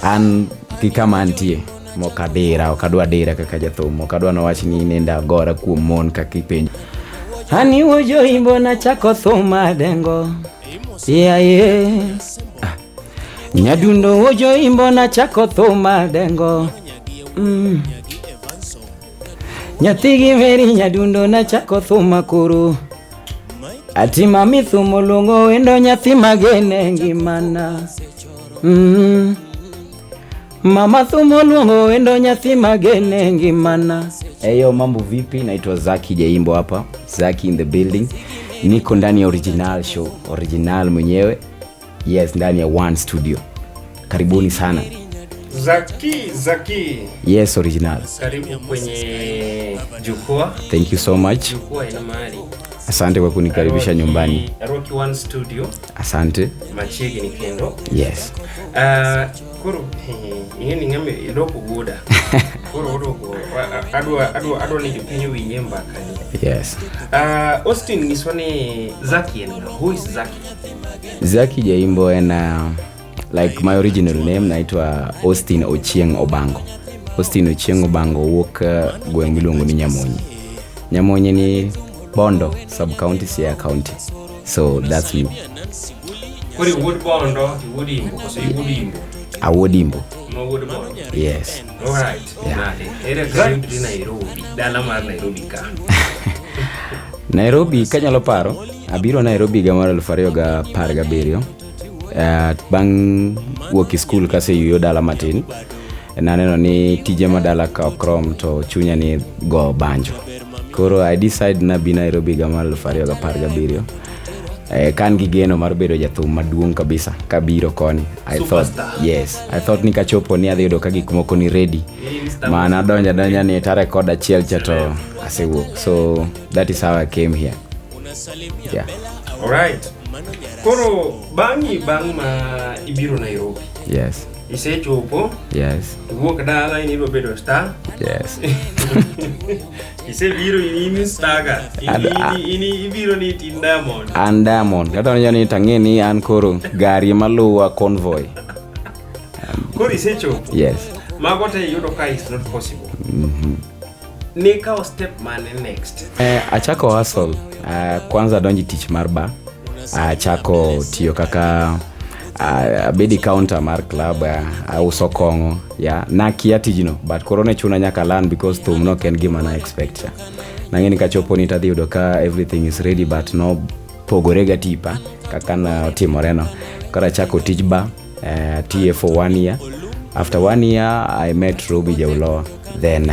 an kikama antie mokadira okadwa dira kaka jathum okadwa no wach ni nenda gora kuom mon kakipenjo ani wojo imbo na chako thuma dengo nyadundo wojo imbo na chako thuma dengo nyathigi meri nyadundo na chako thuma kuru ati mami thumo lungo wendo nyathi magene ngimana mama thumo lungo wendo nyathi magene ngimana. Eyo mambo vipi, naitwa Zaki Jaimbo hapa, Zaki in the building. Niko ndani ya original show, original mwenyewe. Yes, ndani ya One Studio. Karibuni sana. Zaki. Yes, original. Karibu kwenye jukwaa. Thank you so much. Jukwaa ina mahali. Asante kwa kunikaribisha nyumbani. Rocky One Studio. Asante. Machigi ni kendo. Yes. Kuru ingeni ngame iloko goda. Kuru adwa ni jupenyo winyemba kani. Yes. Austin niswane Zaki ena. Who is Zaki? Zaki Jaimbo and like my original name naitwa Austin Ochieng Obango. Austin Ochieng Obango wuok gwengilungu ni Nyamonyi. Nyamonyi ni Bondo sub county Siaya County. So that's me. Kuri wood Bondo, wood Imbo, so you wood Imbo. A wood Imbo. No wood Bondo. Yes. All right. Yeah. Ere karibu di Nairobi. Dala mar Nairobi ka. Nairobi kanyalo paro. Abiro Nairobi gamara 2017. Bang wuok school kase yuyo dala matin. Naneno ni tije madala ka okrom to chunya ni go banjo. Koro I decide na bi Nairobi gamara 2017. Kan gigeno mar bedo jathum maduong kabisa kabiro koni. I thought nikachopo ni adhi yudo ka gik moko ni ready. Maana donja ni ta record achiel chato asewuok. So that is how I came here. Yeah. All right. Koro bang ma ibiro Nairobi. Yes. Isechopo? Yes. Wuok dala ini bedo star? Yes. Isebiro ini star. Ini ibiro ni tin Diamond. An Diamond. Kata ni tangeni an koro gari maluwa convoy. Koro isechopo? Yes. Mago te yudo ka is not possible. Ne ka step man next. Achako hustle. Kwanza donji teach mar bar. Achako tiyo kaka bedi counter mar club uso kongo na kiatijino but corona chuna nyaka learn because thum no ken gima na expect nangeni kachopo ni tadhi yudo ka everything is ready but no pogorega tipa kaka na timoreno kara chako teach bar TA for 1 year. After 1 year I met Robbie Jawlowa, then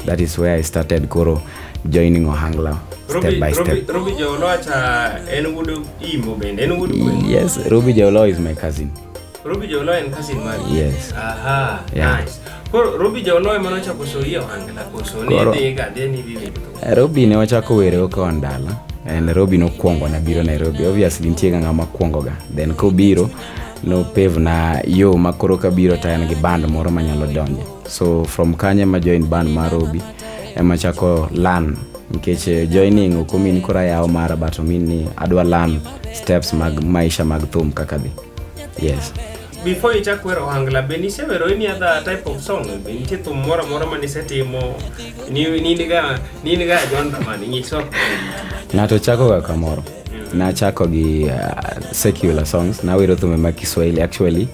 that is where I started koro joining Ohangla step by step. Robbie Jawlowa cha enugudu Imbo bende enugudu. Yes, Robbie Jawlowa is my cousin. Robbie Jawlowa and cousin man. Yes. Aha, yeah. Nice. Koro Robbie Jawlowa mano chako soria Ohangla koso ne dega deni vile. Robbie ne wachako were oko ndala. And Robbie no kuongo na biro Nairobi. Obviously nitie ngama kuongo ga. Then ko biro no pave na yo makoro ka biro ta en gi band moro manyalo donje. So from Kanye ma join band mar Robbie ema chako learn nkeche joining ukomini kora yao mara but mini adwa learn steps mag maisha mag thum kakadhi. Yes. Before you chak wero Ohangla beni se wero any other type of song beni che thum mora mani setimo ni niga genre mani nyiso. Nato chako ga kamoro. Na chako gi secular songs na wero thum ma Kiswahili actually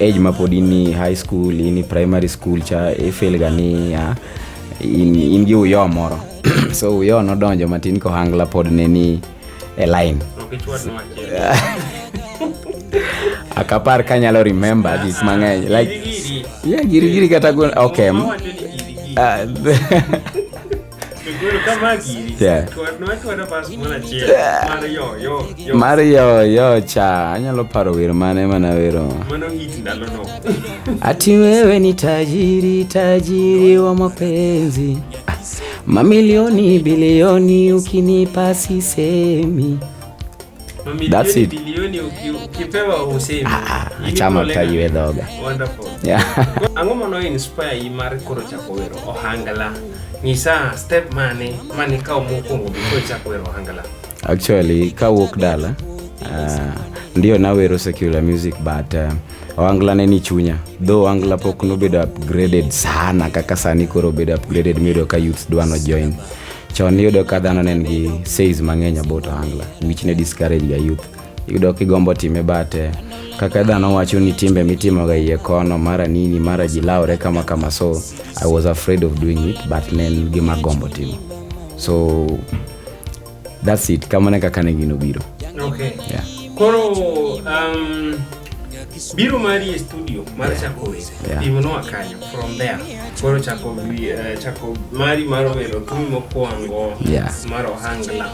age mapodini high school ini primary school cha efel gani in gi uyo moro. So uyo no donjo matin ko Ohangla pod neni a line. Akapar kanyalo remember this mang'eny like giri kata go okay. Yeah. Mario cha anyalo paro wero mane mana wero. Mano hit ndalo no. Ati wewe ni tajiri wa mapenzi. Mamilioni bilioni ukinipa sisemi. That's it. Bilioni ukipewa usemi. Achama tajiwe dhoga. Wonderful. Yeah. Ango mono inspire imar koro chako wero Ohangla. Nisa step mane ka omokongo before chako wero Ohangla. Actually ka wuok dala ndio na wero secular music but Ohangla ne ni chunya, though ohangla pok nobedo upgraded sana kaka sani koro obedo upgraded miyudo ka youths dwano join. Chon iyudo ka dhano ne nigi says mang'eny about ohangla, which ne discourage ga youth. Iyudo kigombo time bate kaka dhano wacho ni timbe mitimo ga iye kono mara nini mara jilaure kama so I was afraid of doing it, but nen gima gombo timo. So that's it, kamane kaka ne gino biro. Okay. Yeah. Koro biro mari studio mara chako timono akanyo from there. Koro chako mari maro wero tumi mokwongo maro ohangla.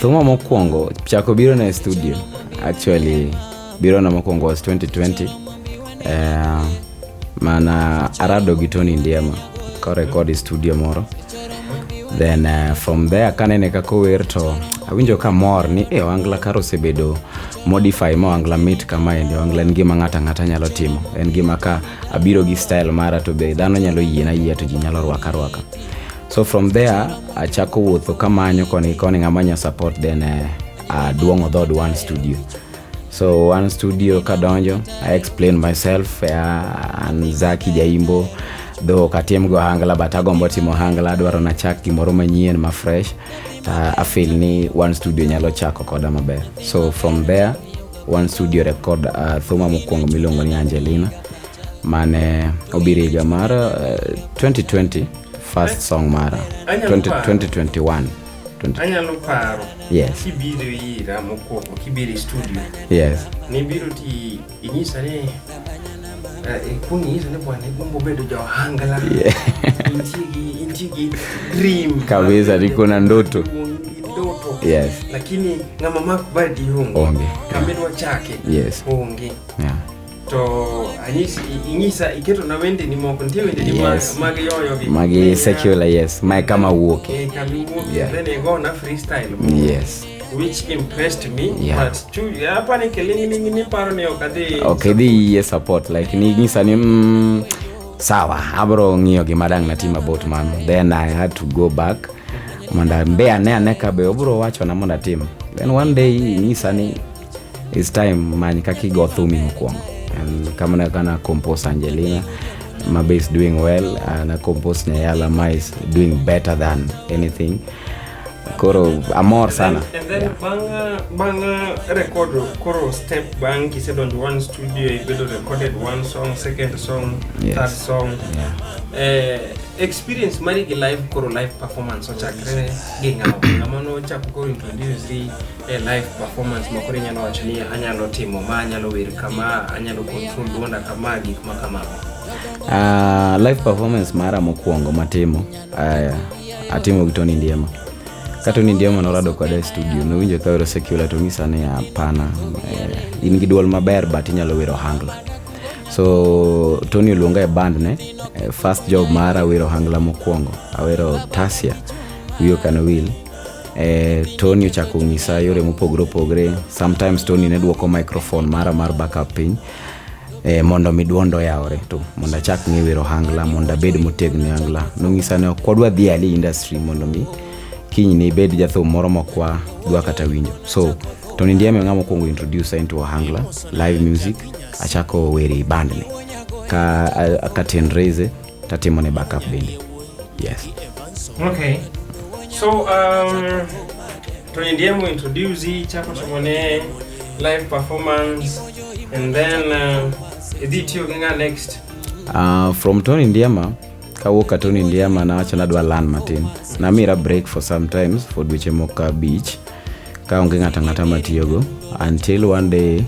Thuma mokwongo chako biro na studio. Actually biro na mokwongo was 2020. Mana arado gi Tony Ndiema ko record studio moro. Then from there kanene kako wer to awinjo ka mor ni ohangla karo sebedo modify mo ohangla mit kama ende ohangla ngi ng'ata nyalo timo. En gima ka abiro gi style mara to be dhano nyalo yie to ji nyalo rwaka. So from there achako wuotho kamanyo koni ng'amanya support, then duongo dhod one studio. So one studio kadonjo, I explain myself, and Zaki Jaimbo, though katiem go ohangla but agombo timo ohangla, adwaro na chak gimoro manyien ma fresh. I feel ni one studio nyalo chako koda maber. So from there one studio record thuma mokwongo miluongo ni Angelina mane obiro higa mara 2020, first song mara 2021. Anyalo paro. Yes. Kibiro ira mokwongo, kibiro studio. Yes. Ni biro ti inyisa ni kunyiza ne bwana gombo bedo jo ohangla. Intigi dream. Kabisa niko na ndoto. Yes. Lakini ngama makubadi onge. Kamedwa chake. Yes. Onge. Yeah. To inyisa iketo na wende ni moko ntie wende ni magi yoyo gi magi secular, yes, mai kama walk, kami walk, then I go na freestyle, yes, which impressed me, but hapa ni kelingi ni paro ni okadhi okay the support like ni ngisa ni sawa abro ng'iyo gi madang na team about man. Then I had to go back manda mbe ane ka be obro wacho na monda team. Then one day ngisa ni it's time man kaki go through me mokwongo. And kama kana compose Angelina, Mabe is doing well, and compose Nyayala Ma is doing better than anything. Koro amor sana. And then banga record koro step bang he said on one studio he recorded one song, second song, third song. Experience mari ki live koro live performance o chakre ginga ngamo chako introduce live performance makore nyalo wachni anyalo timo ma anyalo wer kama anyalo control duonda kama gik makama. Live performance mara mokwongo matimo atimo gi Tony Ndiema. Ka Tony Ndiema norado kwa studio no winjo ka wero secular to ngisa ne hapana, in gi duol maber but inyalo wero ohangla. So Tony luonga e band ne, first job mara wero ohangla mokwongo awero Tasia wiyo kano will. Tony ochako ngisa yore mopogre. Sometimes Tony ne duoko microphone mara mar backup piny mondo miduondo yaore to mondo chak ngi wero ohangla mondo bed motegno ohangla. No ngisa ne kodwa dhi ali industry mondo mi kiny ni bed jathum moro mokwa dwa kata winjo. So Tony Ndiema ngamo kongo introduce into ohangla live music, achako weri band ne ka akatenreze tatimo ne backup bindi. Yes. Okay. So Tony Ndiema introduce chako chomone live performance, and then editio ginga next. From Tony Ndiema kawoka Tony Ndiema na wacha nadwa learn matin na mira break for sometimes for dweche moka beach ka onge ngata matiyogo until one day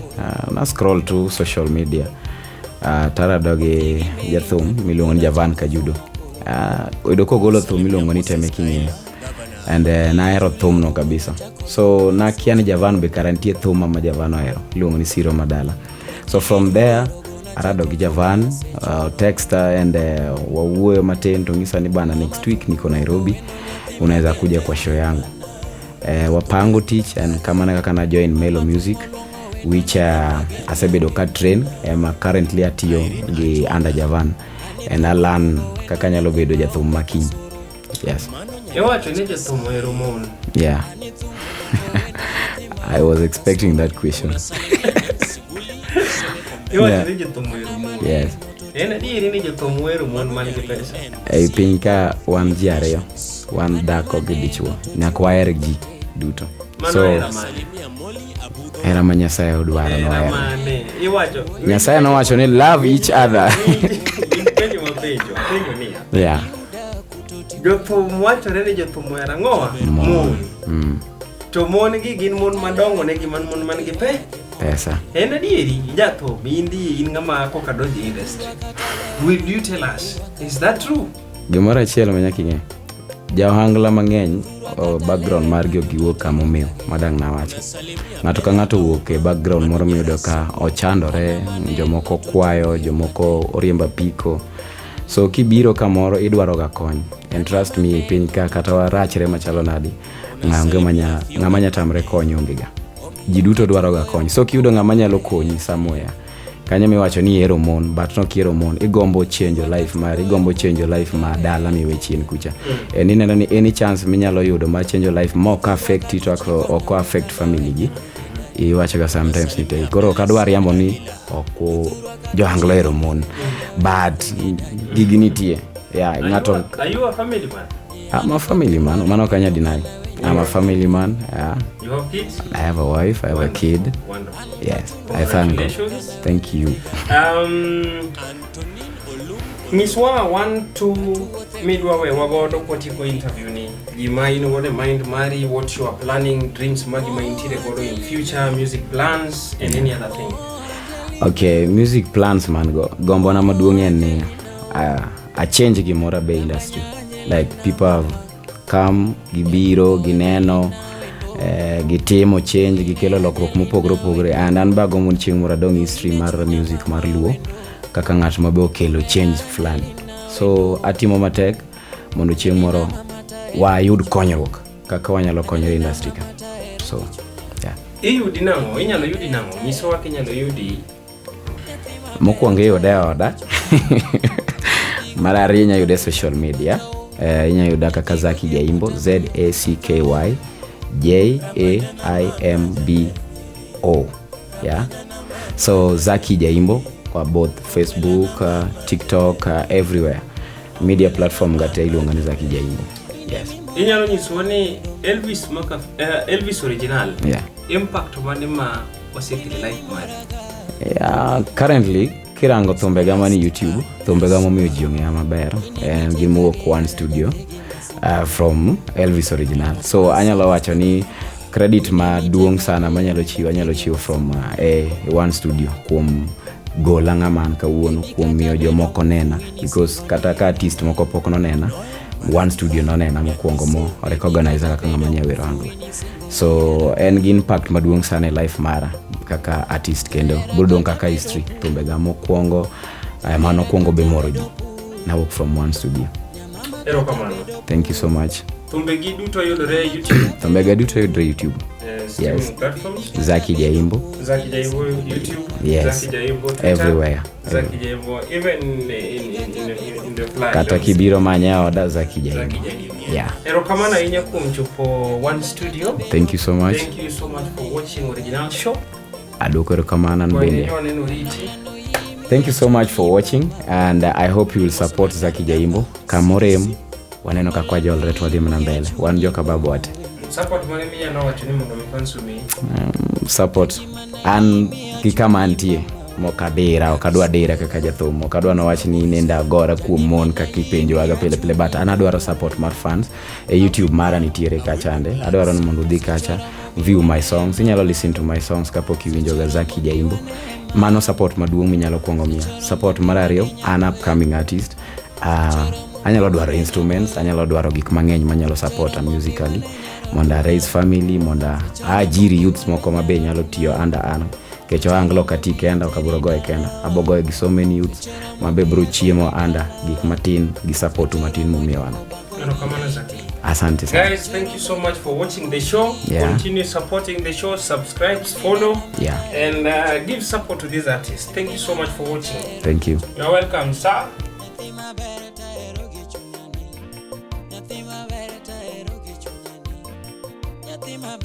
na scroll to social media tara doge jathum miluongo ni Javan Kajudo oido ko golo thum miluongo ni Teme Kinyi, and na ero thum no kabisa. So na kiani Javan be karantie thum ma Javan ero miluongo ni Siro Madala. So from there arado gi Javan texter and wawuoyo matin to ngisa ni bana next week niko Nairobi, unaweza kuja kwa show yangu. Wapango teach and kama na join Melo Music, which asebedo ka train currently atiyo gi under Javan, and I learn kaka nyalo bedo jathum makiny. Yes. Wacho ni jathum ero mon. Yeah. I was expecting that question. Iwacho ni jothum ohero mon. Yes. En adieri ni jothum ohero mon man gi pesa. Ei piny ka wan ji ariyo, wan dhako gi dichuo, nyaka waher ji duto. Mano hera mane? Hera ma Nyasaye odwaro no Hera hera. mane? Iwacho Nyasaye nowacho ni love each other. penjo mapenjo niya. Yeah. Jothum wachore ni jothum ohero ang'owa? Mon. To mon gi gin mon madongo ne gi mon man gi Pesa. En adieri, jathum, in ng'ama koka donjo e industry. Will you tell us, is that true? Gimoro achiel ma nyaka ing'e. Ja ohangla mang'eny background margi giwuok kama omiyo madang' nawacho. Ng'ato ka ng'ato wuok e background moro miyudo ka ochandore, jomoko kwayo, jomoko oriemba piko. So kibiro kamoro idwaro ga kony. And trust me, piny ka kata warachre machalo nadi, ng'ama nya tamre konyo onge ga. Ji duto dwaro ga kony. So kiyudo ng'ama nyalo konyi somewhere, kanyo miwacho ni ihero mon, but no kihero mon, igombo change your life mari, igombo change your life ma dala miwe chien kucha. Ineno ni any chance minyalo yudo ma change your life mo ka affect it oko affect family gi, iwacho ga sometimes ni te. Koro kadwa riambo ni oko johanglo hero mon, but gigi nitie. Yeah, ngato. Are you a family man? I'm a family man. Mano kanya deny. I'm a family man. Yeah. You have kids? I have a wife. I have a kid. Wonderful. Yes. I thank God. Thank you. Miswa 1-2 midwa we wagodo kwatiko interview ni gima ino gode mind mari, what you are planning, dreams magi ma intire godo in future, music plans and any other thing. Okay, music plans man gombo na maduong' en ni a change gimora be industry. Like people have come, gibiro, gineno, gitimo change, gikelo lokruok mopogore and an ba gombo chieng' moro adong' history mar music mar Luo kaka ng'at mabe okelo change fulani. So atimo matek mondo chieng' moro wayud konyruok kaka wanyalo konyore industry ka. So yeah. Iyudi nang'o? Inyalo yudi nang'o? Nyisowa kinyalo yudi. Mokwongo iyude oda. Mar ariyo inya yude social media. Inya yuda kaka Zaki Jaimbo, ZACKY JAIMBO. Yeah. So Zaki Jaimbo kwa both Facebook, TikTok, everywhere. Media platform gate iluonga ni Zaki Jaimbo. Yes. Inyalo nyisowa ni Elvis original. Yeah. Impact mane ma wasekele life mari? Yeah, currently kirango thumbega mani YouTube, thumbega momiyo ji ong'eya maber, en gimuok One Studio from Elvis Original. So anyalo wacho ni credit maduong' sana anyalo chiwo from One Studio kuom gola ng'aman kawuono, kuom miyo jomoko nena, because kata ka artist moko pok nonena, One Studio nonena mokwongo mo recognize kaka ng'ama nyawero anglo. So en gi impact maduong' sana e life mara kaka artist, kendo budong kaka history thumbega mokwongo mano kwongo be moro ji na work from One Studio. Erokamano. Thank you so much. Thumbegi duto yudore YouTube. Thumbega duto yudore YouTube. Yes. Platforms. Zaki Jaimbo. Zaki Jaimbo YouTube. Yes. Zaki Jaimbo Twitter. Everywhere. Zaki Jaimbo even in the flag. Kata kibiro manya oda Zaki Jaimbo. Zaki Jaimbo. Yeah. Erokamano ahinya kuom chopo One Studio. Thank you so much. Thank you so much for watching Original Show. Aduko erokamano bende. Thank you so much for watching, and I hope you will support Zaki Jaimbo. Kamorem waneno kakwa jolre to wadhi mana mbele. Wan joka babu ate. Support mane miya no wacho ni mondo mifansu mi. Support an kikama antie mokadira okadwa dira kaka jathum, okadwa no wach ni nenda gora kuom mon kaka ipenjo aga pile but an adwaro support mar fans e YouTube mara nitiere kachande. Adwaro ni mondo dhi kacha view my songs, inyalo listen to my songs kapok iwinjo ga Zaki Jaimbo. Mano support maduong' minyalo kuongo miya. Support mar ariyo, an upcoming artist. Anyalo dwaro instruments, anyalo dwaro gik mang'eny manyalo support musically, monda raise family, monda ajiri youths moko mabe nyalo tiyo under an. Kecho anglo kati kenda okaburo goe kenda. Abogoe gi so many youths mabe bro chiemo under gik matin gi support matin mumiwana. Erokamano Zaki. Asante sana. Guys, thank you so much for watching the show. Yeah. Continue supporting the show, subscribe, follow, Yeah. and give support to these artists. Thank you so much for watching. Thank you. You're welcome, sir. Yatima